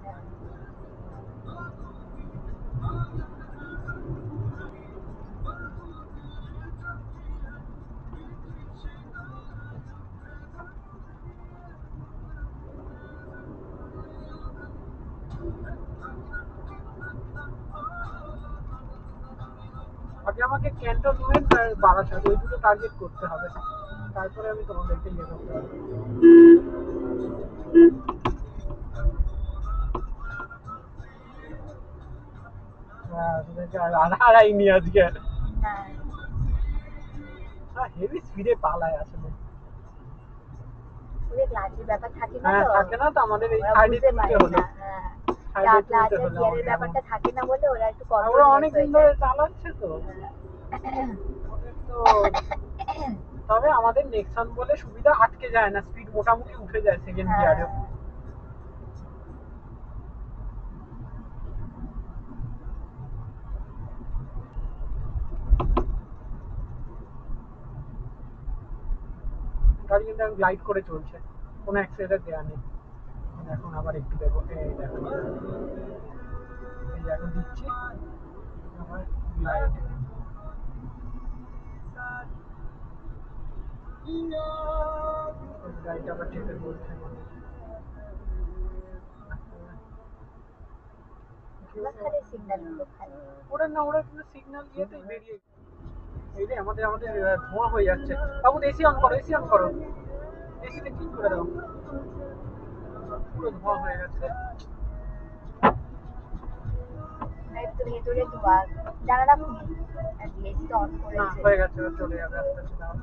S2: আগে আমাকে ক্যান্টনমেন্ট আর বারাসাত ওই দুটো টার্গেট করতে হবে, তারপরে আমি তোমাদেরকে ইয়ে করতে পারবো। হ্যাঁ, তোদেরকে আড়াইনি আজকে।
S1: হ্যাঁ
S2: হেভি স্পিডে পালায় আসলে।
S1: ওদের ক্লাসের ব্যাপার থাকে না
S2: হ্যাঁ
S1: তো,
S2: থাকে না তো, আমাদের এই
S1: ওরা
S2: সাইডে
S1: বুঝতে
S2: তুলতে
S1: পারে
S2: হলো,
S1: না। হ্যাঁ
S2: সাইডে তুলতে
S1: ক্লাসের
S2: হলো
S1: গিয়ারের
S2: আমাকে এমন।
S1: ব্যাপারটা থাকে না বলে ওরা একটু
S2: আর ওরা
S1: কন্ট্রোল
S2: অনেকদিন ধরে চালাচ্ছে তো ওদের তো। তবে আমাদের নেক্সন বলে সুবিধা, আটকে যায় না, স্পিড মোটামুটি উঠে যায় সেকেন্ড গিয়ারে। গাড়ি কিন্তু এখন গ্লাইড করে চলছে, কোনো অ্যাক্সিডেন্ট দেওয়া নেই। এখন আবার একটু দেবো, এই দেখো, এই যে এখন দিচ্ছি আবার গ্লাইড। গাড়িটা আবার চেপে বলছে
S1: ওরা খালি সিগন্যাল গুলো খালি।
S2: ওরা না, ওরা কিন্তু সিগন্যাল দিয়েতেই বেরিয়ে। এই রে আমাদের আমাদের ধোঁয়া হয়ে যাচ্ছে। বাবু এসি অন করো, এসি অন করো, এসিতে ক্লিক করে দাও, পুরো ধোঁয়া হয়ে গেছে।
S1: একটু ভেতরে ধোয়া, জানালা খুলি, এসি তো অন
S2: না
S1: করেছে।
S2: হয়ে গেছে, চলে যাবে আস্তে আস্তে। দাও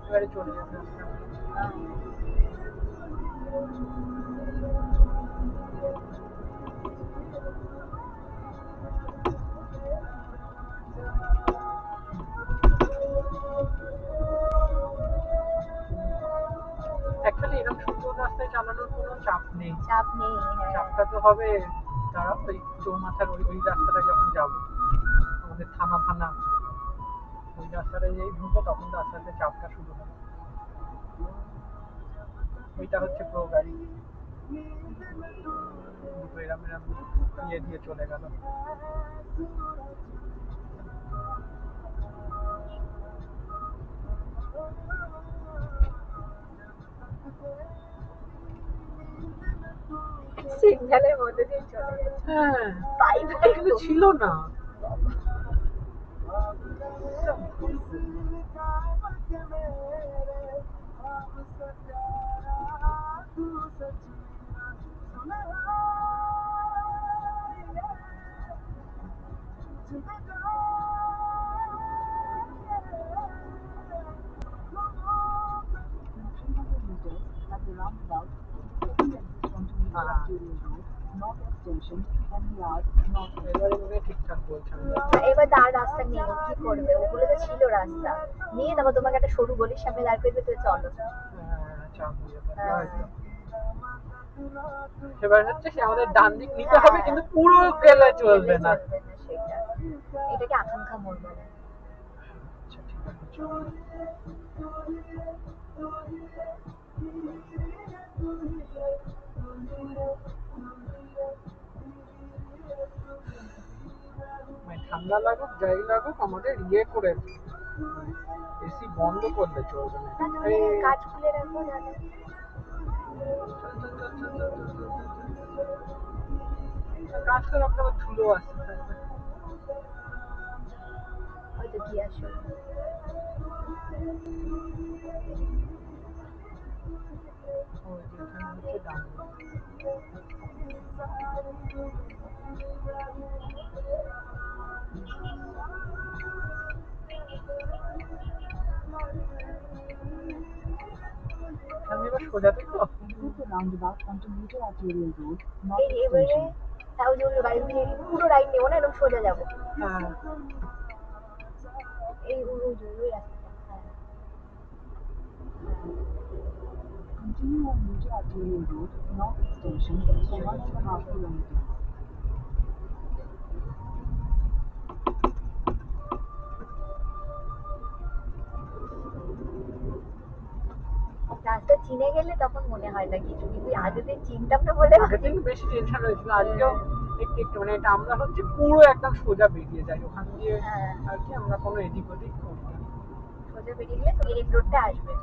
S2: এবারে চলে যাবে আস্তে আস্তে। অ্যাকচুয়ালি এরকম সুন্দর রাস্তায় চালানোর কোনো চাপ নেই,
S1: চাপ নেই। হ্যাঁ
S2: চাপটা তো হবে তারা ওই চৌমাথার ওই ওই রাস্তাটা যখন যাবো, আমাদের থানা ফানা ওই রাস্তাটা যেই ঢুকবো তখন তো আস্তে আস্তে চাপটা শুরু হবে। ওইটা হচ্ছে প্রো গাড়ি, দুটো এরম এরম ইয়ে দিয়ে চলে গেল।
S1: সিগন্যালের মধ্যে দিয়ে চলে গেছে।
S2: হ্যাঁ
S1: বাই বাই
S2: কিন্তু ছিল না।
S3: In 300 meters, at the roundabout, take the second exit onto Media Arterial Road, North Extension, NER, North.
S2: এবারে মনে হয় ঠিকঠাক বলছেন।
S1: এবার তার রাস্তা নেই, ও কি করবে? ওগুলো তো ছিল রাস্তা নিয়ে, তারপর তোমাকে একটা সরু গলির সামনে দাঁড় করে দিতে, চলো।
S2: চাপ হয়ে যাবে
S1: হ্যাঁ।
S2: হয়তো। এবার হচ্ছে সে আমাদের ডান দিক নিতে হবে, কিন্তু পুরো গেলে চলবে না।
S1: সেটা, এটাকে আকাঙ্ক্ষা মোড় বলে।
S2: আচ্ছা ঠিক আছে, চলো। মানে ঠান্ডা লাগুক যাই লাগুক আমাদের ইয়ে করে এসি বন্ধ করলে চলবে না।
S1: না, তুমি কাজ খুলে রাখবো জানো।
S2: কাজ করে আপনার ধুলো আসতে থাকবে।
S1: হয়তো কি আসো।
S2: ওই যে এখানে হচ্ছে ডান দিক। আমি এবার সোজা দেখো।
S3: Exit the roundabout onto Media Arterial Road,
S1: এই
S3: North
S1: এবারে
S3: Extension.
S1: তাও জরুরি গাড়ি উঠে পুরো রাইট নেবো না, এরকম সোজা যাবো।
S2: হ্যাঁ
S1: এই ওই রাস্তাটা। হ্যাঁ
S3: Continue on Media Arterial Road, North Extension, for 1.5 kilometers.
S1: চিনে গেলে তখন মনে হয় না কিছু, কিন্তু আগের দিন চিনতাম না বলে
S2: আগের দিন বেশি টেনশন হয়েছিল, আজকেও একটু একটু মানে এটা আমরা হচ্ছে পুরো একদম সোজা বেরিয়ে যাই ওখান দিয়ে
S1: হ্যাঁ।
S2: আর কি, আমরা কোনো এদিক ওদিক করি না।
S1: সোজা বেরিয়ে গেলে মেরিন রোডটা আসবে,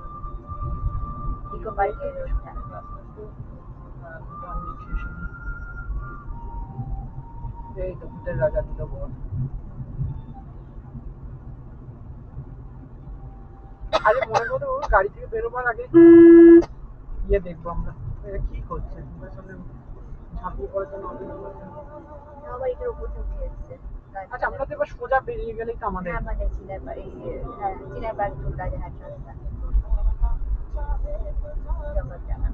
S1: ইকো পার্কের রোডটা।
S2: এই তো ভূতের রাজা দিল বল। আরে মনে করো গাড়ি থেকে বেরোবার আগে ইয়ে দেখবো আমরা, এটা কি করছে সামনে ঝাঁপিয়ে পড়ার জন্য অপেক্ষা করছে।
S1: আমার এটার উপর থেকে উঠে এসছে।
S2: আচ্ছা আমরা তো এবার সোজা বেরিয়ে গেলেই তো আমাদের
S1: হ্যাঁ, আমাদের চিনার বাড়ি, হ্যাঁ চিনার বাড়ি টু রাজারহাট রাস্তা। জগৎডাঙ্গা।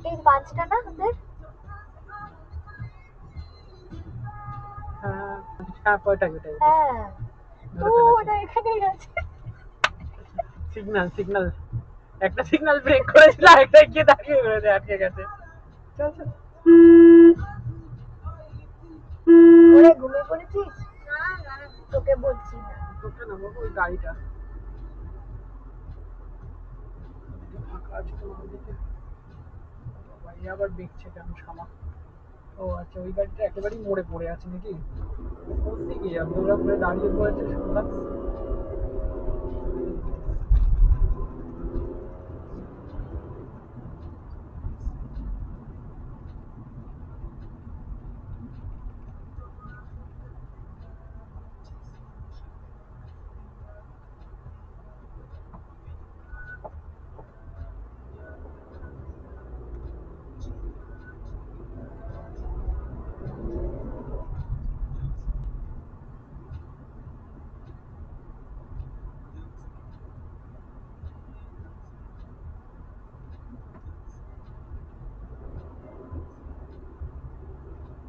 S1: এই পাঁচটা না ওদের?
S2: হ্যাঁ হ্যাঁ কয়টা কেটে
S1: হ্যাঁ, ও ওটা এখানেই আছে।
S2: সিগন্যাল সিগন্যাল একটা সিগন্যাল ব্রেক করেছিল, আরেকটা গিয়ে দাঁড়িয়ে রয়েছে আটকে গেছে। চল চল
S1: ওরে ঘুমিয়ে পড়েছিস? না না, তোকে বলছি না।
S2: তোকে না বাবু ওই গাড়িটা ফাঁকা আছে তোমার দিকে, বাবা এই আবার দেখছে কেন শালা। ও আচ্ছা ওই গাড়িটা একেবারেই মোড়ে পড়ে আছে নাকি, কোন দিকে যাবে ওরা ঘুরে দাঁড়িয়ে পড়েছে শুনলাম।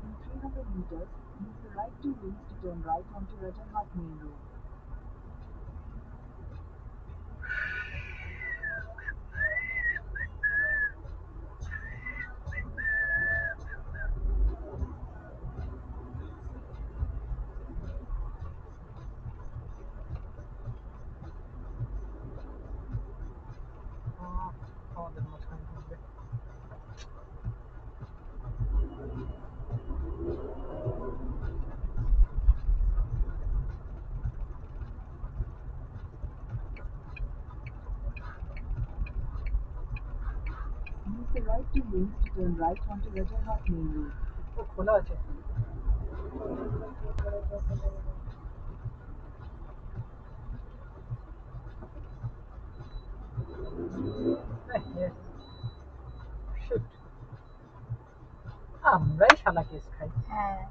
S3: In 300 meters, use the right two lanes to turn right onto Rajarhat Main Road.
S2: আমাদের মাঝখানে ঢুকবে।
S3: Use the right two lanes to turn right onto Rajarhat Main Road.
S2: ও খোলা আছে। Shit. আমরাই শালা কেস খাই।
S1: হ্যাঁ,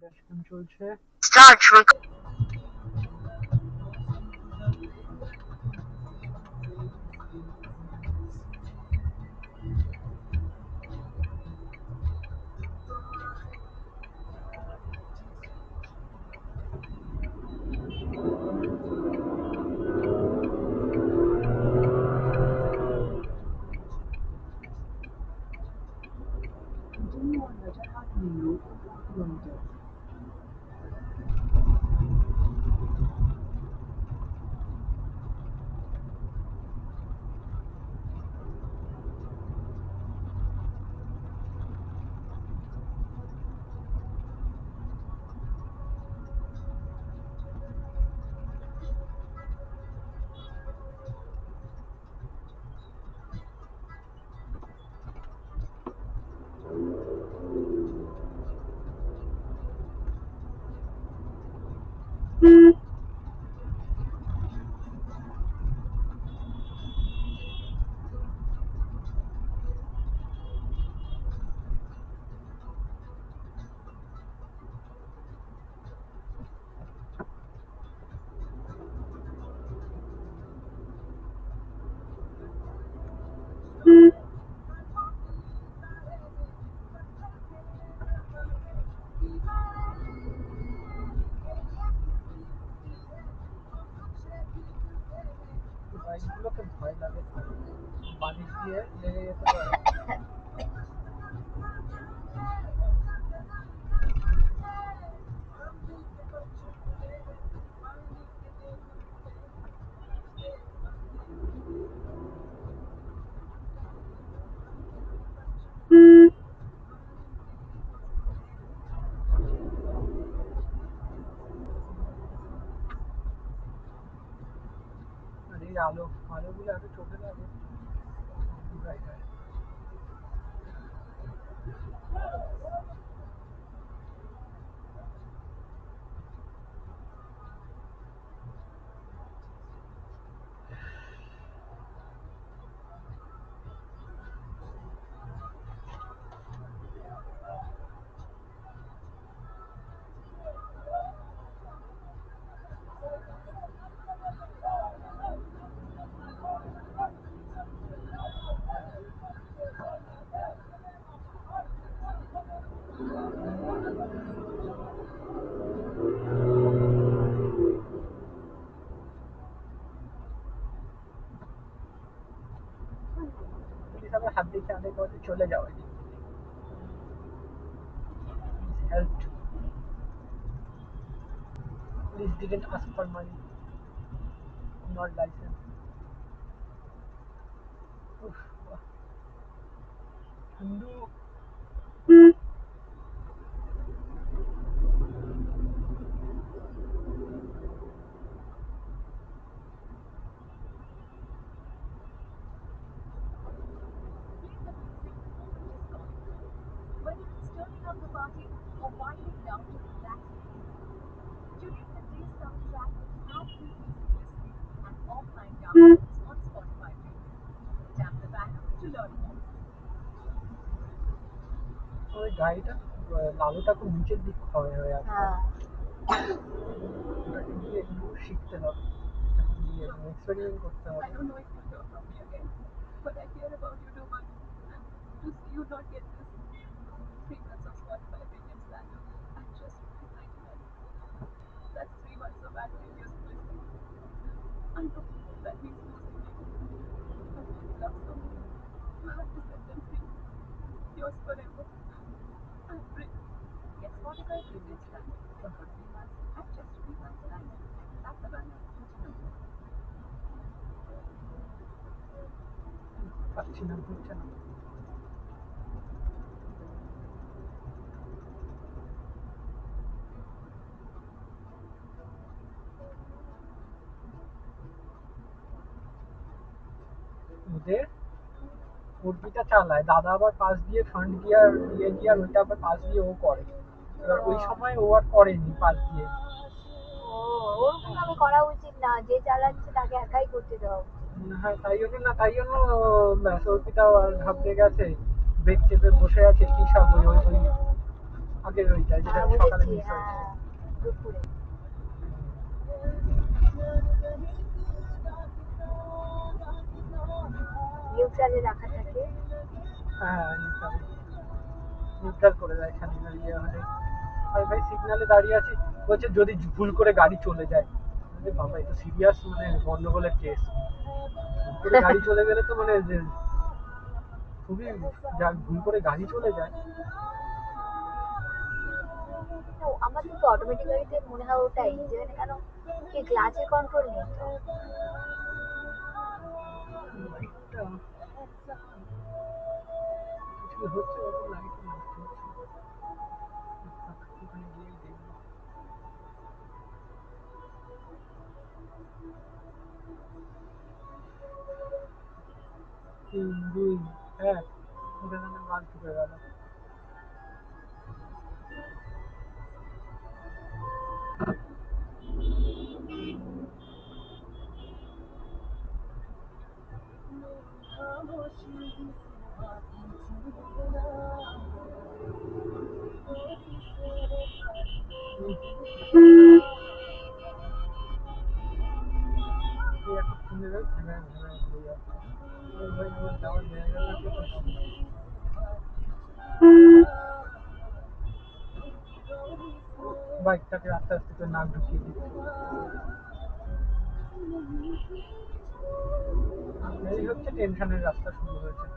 S2: ড্যাশক্যাম চলছে।
S3: Continue on Rajarhat Main Road for 4 kilometers.
S2: লাগে বালিশ দিয়ে লেগে যেতে পারে। আর এই আলোগুলো এত চোখে লাগে। Right, right. পুলিশ আবার হাত দেখে অনেক বছর চলে যাওয়া helped. Police didn't ask for money, not license. Oof, Hindu.
S3: Whether it's turning up the party or winding down to relax, tune in the day soundtrack with ad-free music listening and offline downloads on Spotify Premium. Tap the banner to learn more.
S2: ওই গাড়িটা লালুটা খুব নিচের দিক হয়ে আছে।
S1: হ্যাঁ
S2: ওটাকে গিয়ে একটু শিখতে হবে, গিয়ে এক্সপেরিমেন্ট করতে হবে।
S3: I don't know if you'll hear from me again, but I care about you too much to see you not get this 3 months of Spotify Premium standard at just $99. That's 3 months of ad-free music listening. I know that means losing you, but when you love someone, you have to set them free. Yours forever. I'm free. Get Spotify Premium standard for 3 months at just $99. Tap the banner to learn more.
S2: পাচ্ছি না, হচ্ছে না। ওদের অর্পিতা চালায়, দাদা আবার পাশ দিয়ে front gear gear ওইটা আবার পাশ দিয়ে ও করে। এবার ওই সময় ও আর করেনি পাশ দিয়ে।
S1: ও ওরকম ভাবে করা উচিত না, যে চালাচ্ছে তাকে একাই করতে দেওয়া উচিত।
S2: হ্যাঁ তাই জন্য ব্যাস অর্পিতা ঘাবড়ে গেছে, ব্রেক চেপে বসে আছে। কি সব ওই ওই ওই আগের ওইটা যেটা
S1: হ্যাঁ
S2: সকালে
S1: বুঝেছি,
S2: মিস হয়েছে।
S1: হ্যাঁ দুপুরে। নিউট্রালে রাখা থাকে।
S2: হ্যাঁ নিউট্রাল করে দেয় খালি ইয়ে হলে। আর ভাই সিগনালে দাঁড়িয়ে আছি, বলছে যদি ভুল করে গাড়ি চলে যায়। আরে বাবা এটা সিরিয়াস মানে গন্ডগোলের কেস। ভুল করে গাড়ি চলে গেলে তো মানে যে খুবই ভুল করে গাড়ি চলে যায়।
S1: আমার কিন্তু অটোমেটিক গাড়িতে মনে হয় ওটাই, যেখানে কেন কি ক্লাচের কন্ট্রোল নেই তো।
S2: বাইকটা কিছু হচ্ছে, ওরকম লাইট নষ্ট হচ্ছে। ওখানে গিয়েই দেখবো। 3, 2, 1 ওখানে মাল ঢুকে গেল। এখন শুনে যাই ঘেমে ঘুরে যাচ্ছে। ভাই আমার যাওয়ার জায়গা থাকলে তো যাবো। বাইকটাকে আস্তে আস্তে করে নাক ঢুকিয়ে দিচ্ছি। এই হচ্ছে টেনশনের রাস্তা শুরু হয়েছে।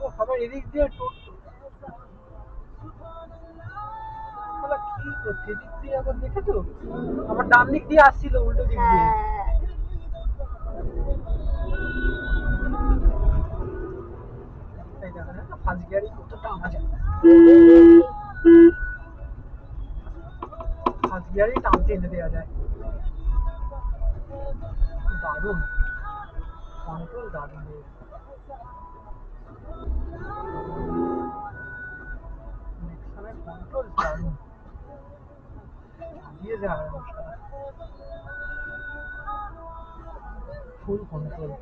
S2: ও আবার এদিক দিয়ে টোটো শালা কি করছে, এদিক দিয়ে আবার দেখেছো আবার ডান দিক দিয়ে আসছিল উল্টো দিক দিয়ে।
S1: হ্যাঁ
S2: এই দেখো না ফার্স্ট গিয়ারে কত টানা যায়, ফার্স্ট গিয়ারে টানতে এনে দেওয়া যায়, দারুণ কন্ট্রোল, দারুণ। নেক্সনের কন্ট্রোল দারুণ, দিয়ে যায় ফুল কন্ট্রোল।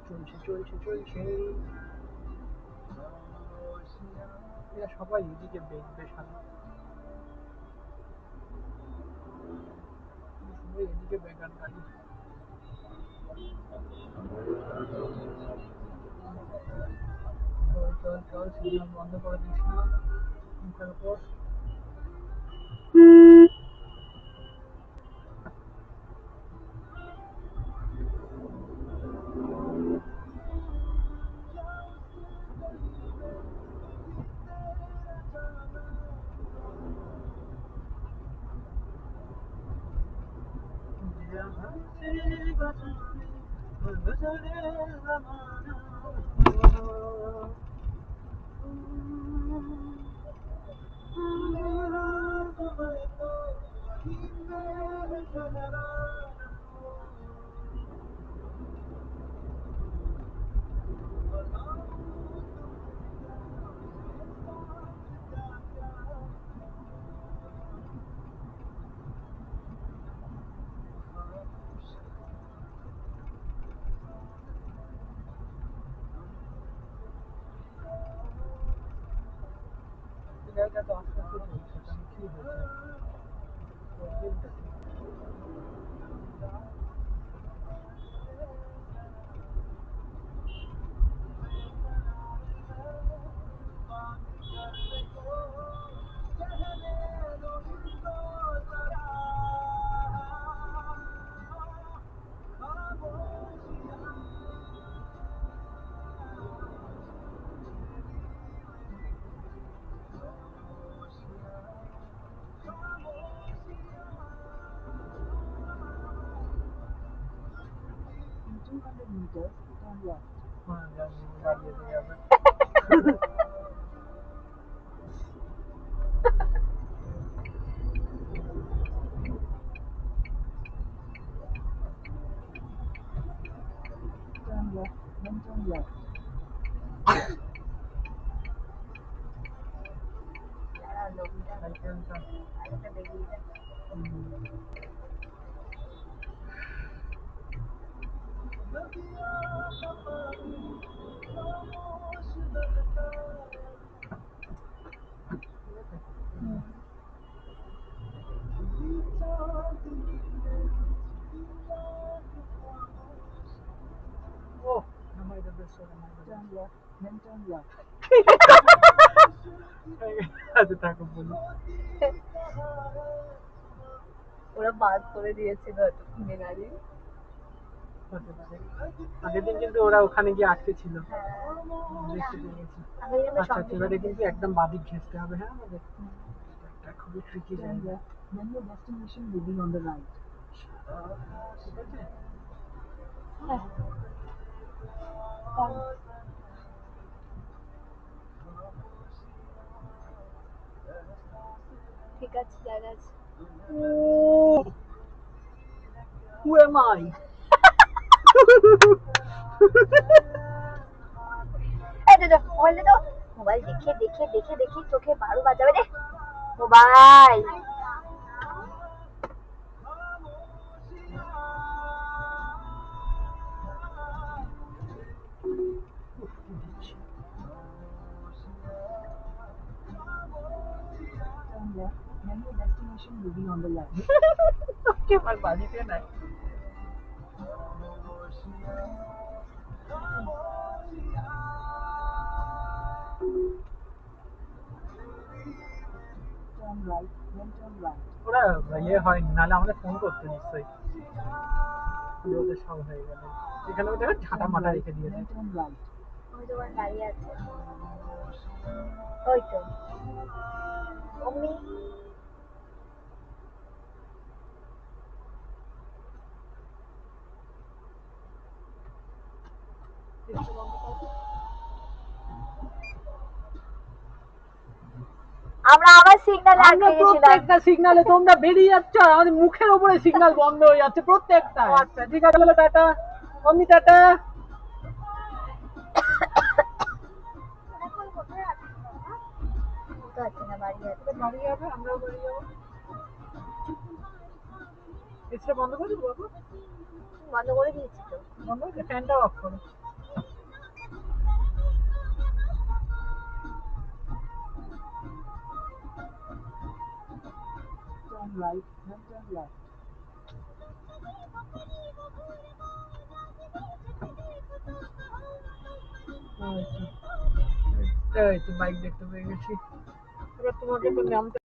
S2: চলছে চলছে চলছে, এরা সবাই এদিকে দেখবে সারা, সবাই এদিকে বেকার গাড়ি। চল চল চল, সিগন্যাল বন্ধ করে দিস না মুখের উপর। গাড়িটা তো আস্তে আস্তে চলছে, কেন কি হয়েছে? প্রবলেমটা কি?
S7: In 200 meters,
S2: হ্যাঁ, জানি, দাঁড়িয়ে দিয়ে যাবে।
S1: দাঁড়া, লোকটা
S2: সাইকেলটা
S1: আরেকটা বেরিয়ে যায়।
S2: ও আমার এটা বেশ আচ্ছা থাকো বলি।
S1: ওরা বাদ করে দিয়েছিল এতক্ষণে গাড়ি।
S2: হতে পারে। আগের দিন কিন্তু ওরা ওখানে গিয়ে আটকে ছিল, দেখতে পেয়ে গেছি।
S1: আমি কিন্তু
S2: আচ্ছা
S1: সঙ্গে
S2: এবারে
S1: সঙ্গে
S2: কিন্তু একদম বাদিক ঘেঁচতে হবে, হ্যাঁ আমাদের এটা খুবই ট্রিকি জায়গা। ঠিক আছে।
S1: ঠিক আছে, জায়গা আছে।
S2: Who am I?
S1: এই দে, মোবাইল দে তো। মোবাইল দেখে দেখে দেখে দেখে চোখে 12 বাজাবে রে। মোবাইল
S2: আমার বাড়িতে নাই। ওরা ইয়ে হয়নি, নাহলে আমাদের ফোন করতে নিশ্চয়ই। ওদের সব হয়ে গেল। এখানে ওদের ঝাঁটা মাটা রেখে দিয়েছে।
S1: ওই তো ওখানে দাঁড়িয়ে আছে। ওই তো অমনি আমরা আবার সিগন্যালে
S2: আমরা
S1: আটকে গেছিলাম।
S2: প্রত্যেকটা সিগন্যালে তোমরা বেরিয়ে যাচ্ছ আর আমাদের মুখের উপরে সিগন্যাল বন্ধ হয়ে যাচ্ছে প্রত্যেকটা। আচ্ছা ঠিক আছে, বলো টাটা। অমনি টাটা।
S1: এখন কোথায় আছি? বুঝতে পারছি না, বাড়ি আছে।
S2: বাড়ি যাবে, আমরাও বাড়ি যাবো। এসে বন্ধ করে দেবো বাবু?
S1: বন্ধ করে দিয়েছি তো।
S2: বন্ধ করে ফ্যানটাও অফ করো। এই তো বাইক দেখতে পেয়ে গেছি। এবার তোমাকে তো নামতে